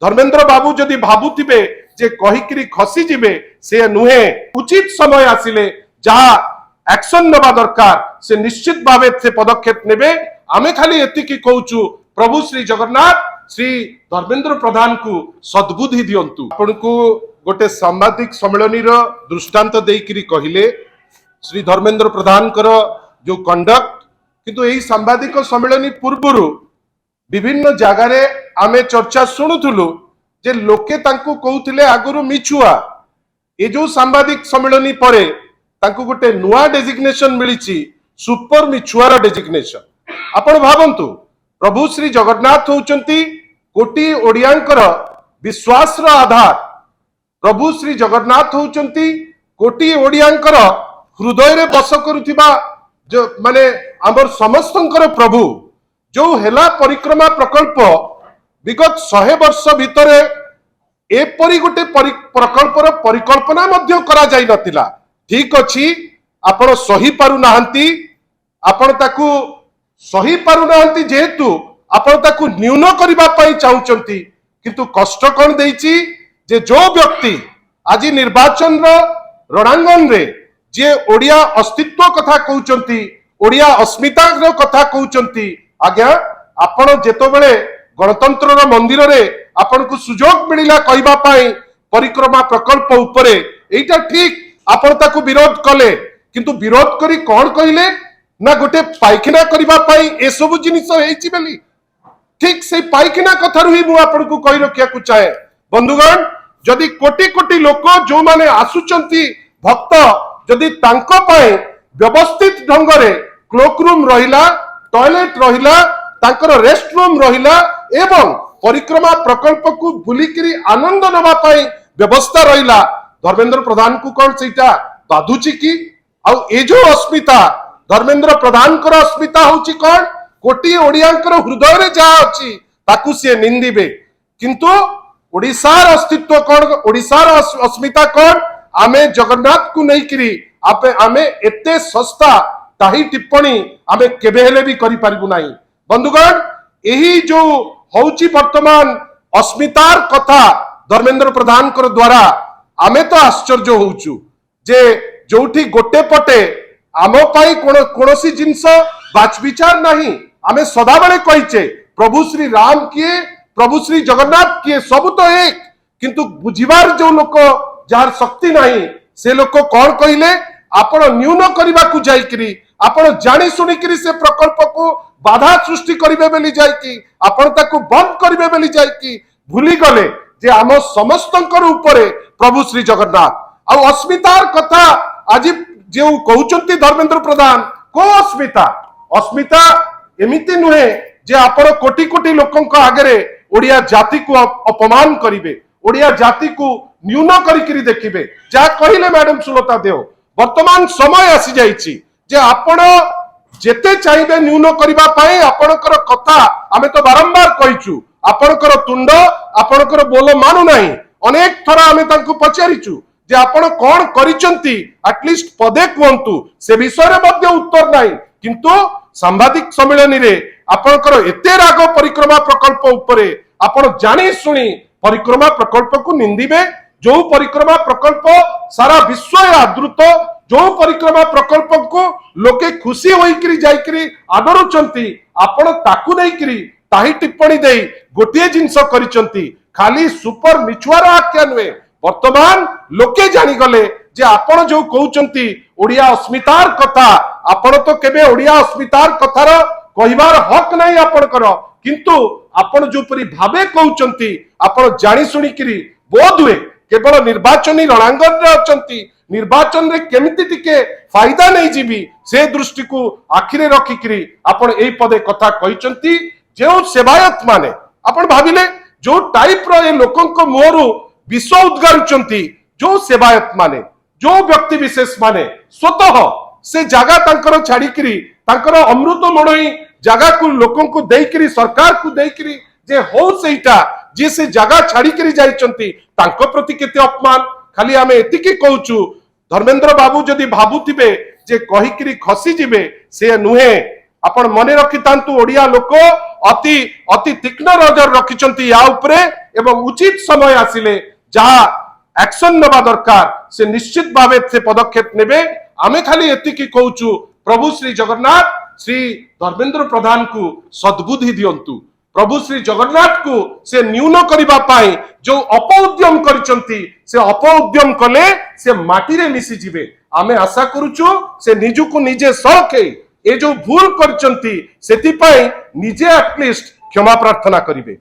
धर्मेंद्र बाबू जदि भाबुथिबे जे कहिकरी खसी जिबे से नुहे उचित समय आसिले जहा एक्शन नबा दरकार से निश्चित भावे से पदक्षेप नेबे। आमे खाली एतिकी कहूचु प्रभु श्री जगन्नाथ श्री धर्मेंद्र प्रधान को सद्बुद्धि दियंतु। आपनको गोटे सांबादिक सम्मेलनी रो दृष्टांत देइकरी कहिले श्री धर्मेंद्र प्रधान कर जो कंडक्ट किंतु एही सांबादिक सम्मेलनी पूर्वरु विभिन्न जगार आमे चर्चा शुणुलु जे लोके तांको कहउथिले आगुरु मिछुआ। ए जो सांबादिक सम्मेलनी परे तांको गोटे नुआ डेजिग्नेशन मिलिछि सुपर मिछुआर डेजिग्नेशन। आपण भाबंतु प्रभु श्री जगन्नाथ होउचंती कोटी ओडियांकर विश्वास रो आधार। प्रभु श्री जगन्नाथ होउचंती कोटी ओडियांकर हृदय रे बस करुथिबा जो माने हमर समस्तंकर प्रभु जो हेला परिक्रमा प्रकल्प विगत 100 वर्ष भितर एपरी गोटे प्रकल्पर परिकल्पना मध्य करा जाई नथिला। ठीक अछि आपण सही पारु नाहंती, आपण ताकू सही पारु नाहंती जेहेतु आपण ताकू न्यून करिबा पई चाहुचंती किंतु कष्ट कोन देइछि जे जो व्यक्ति आज निर्वाचन रणांगन रे जे ओडिया अस्तित्व कथा कहउचंती ओडिया अस्मिता रो कथा कहउचंती आज्ञा आपण जेतो बेले गणतंत्र मंदिर रे आपण को सुजोग मिलिला कहबा पई परिक्रमा प्रकल्प उपरे एटा ठीक आपण ताकू विरोध कले किंतु विरोध करी कोन कहिले ना गोटे पाइखना करबा पई ए सब जिनिस हेछि बेली ठीक से पाइखना कथारु ही मु आपण को कहि रखिया को चाहे। बंधुगण जदि कोटी कोटी लोक जो माने आसुचंती भक्त जदि तांको पई व्यवस्थित ढंग रे क्लोक रूम रहिला टॉयलेट रहिला तांकर रेस्ट रूम रहिला एवं परिक्रमा प्रकल्प को बुलिकिरी आनंद नबा पई व्यवस्था रहिला धर्मेंद्र प्रधान को कोन सेटा बाधुची की आउ ए जो अस्मिता धर्मेंद्र प्रधान कर अस्मिता होची कोन कोटी ओडियांकर हृदय रे जा अछि ताकू से निंदिबे किंतु ओडिसार अस्तित्व कोन ओडिसार अस्मिता कोन आमे जगन्नाथ को नहीं करी आपे आमे एते सस्ता ताही टिप्पणी आमे केबे हेले भी करि पारिबु नाही। बंधुगण एही जो होची वर्तमान अस्मितार कथा धर्मेंद्र प्रधान कर द्वारा आमे तो आश्चर्य होउचु जे जोठी गोटे पटे आमो पाई कोनोसी जिंस बाच विचार नाही। आमे सदा बेले कहिचे प्रभु श्री राम किए प्रभु श्री जगन्नाथ किए सब तो एक किंतु बुझिबार जो लोक जार शक्ति नाही से लोक कोन कहिले आपण न्यून करबा को जाईकरी आपण जानी सुनी करी से प्रकल्प को बाधा सृष्टि करिवे बेली जाईकी आपण ताकू बंद करिवे बेली जाईकी भूली गले जे आम समस्तंकर ऊपरे प्रभु श्री जगन्नाथ आ अस्मितार कथा आज जे कहउचंती धर्मेंद्र प्रधान को अस्मिता अस्मिता एमिति नुहे जे आपण कोटी कोटी लोकंक आगरे ओडिया जाति को अपमान करिवे ओडिया जाति को न्यून करिकरी देखिबे जा कहिले मैडम सुलता देव वर्तमान समय आसी जाइछि जे आपण जेते चाहिबे न्यून करिबा पई आपणकर कथा आमे तो बारंबार कहिचु आपणकर तुंड आपणकर बोल मानु नाही अनेक थरा आमे तांको पचारिचु जे आपण कोन करिचंती एटलीस्ट पदे कहंतु से विषय रे मध्ये उत्तर नाही किंतु सांबादिक सम्मेलनी रे आपणकर एते राग परिक्रमा प्रकल्प उपरे आपण जानी सुनी परिक्रमा प्रकल्प को निंदिबे जो परिक्रमा प्रकल्प सारा विश्व आदृत जो परिक्रमा प्रकल्प को लोके खुशी होइकरी जाइकरी आदरुचंती आपण ताकू देइकरी ताही टिप्पणी देई गोटिए जिंस करिचंती खाली सुपर मिछुआर आख्या नुहे वर्तमान लोके जानी गले जे आपण जो कहउचंती ओडिया अस्मितार कथा आपण तो केबे ओडिया अस्मितार कथार कहिबार हक नाही आपणकर किंतु आपण जो परि भाबे कहउचंती आपण जानी सुनी करी बोध हुए केवल निर्वाचनी रणांगन रे अचंती निर्वाचन रे केमिति टिके फायदा नहीं जीवी से दृष्टि को आखिरे रखिकरी आपण एई पदे कथा कहिचंती जो सेवायत माने आपण भाबिले जो टाइप रो ए लोकंक मुहरु विष उद्गारुचंती जो सेवायत माने जो व्यक्ति विशेष माने स्वतः से जगह तांकर छाड़ीकरी तांकर अमृत मोड़ई जगह को लोकं को देइकरी सरकार को देइकरी जे हो सेटा जे से जगह छाड़ीकरी जाइचंती तांको प्रति केते अपमान खाली आमे एतिकी कहउचु धर्मेंद्र बाबू जदि भाबुथिबे जे कहिकरी खसी जिबे से नुहे आपण मने रखितांतु ओडिया लोक अति अति तीक्ष्ण नजर रखिछंती या उपरे एवं उचित समय आसिले जहा एक्शन नबा दरकार से निश्चित भावे से पदक्षेप नेबे। आमे खाली एतिकी कहूचु प्रभु श्री जगन्नाथ श्री धर्मेंद्र प्रधान को सद्बुद्धि दियंतु। प्रभु श्री जगन्नाथ को से न्यून करिबा पाई जो अपउद्यम करिसंती से अपउद्यम कले से माटी रे मिसी जिवे। आमे आशा करूचु से निजु को निजे सके ए जो भूल करिसंती सेति पाई निजे एटलिस्ट क्षमा प्रार्थना करिवे।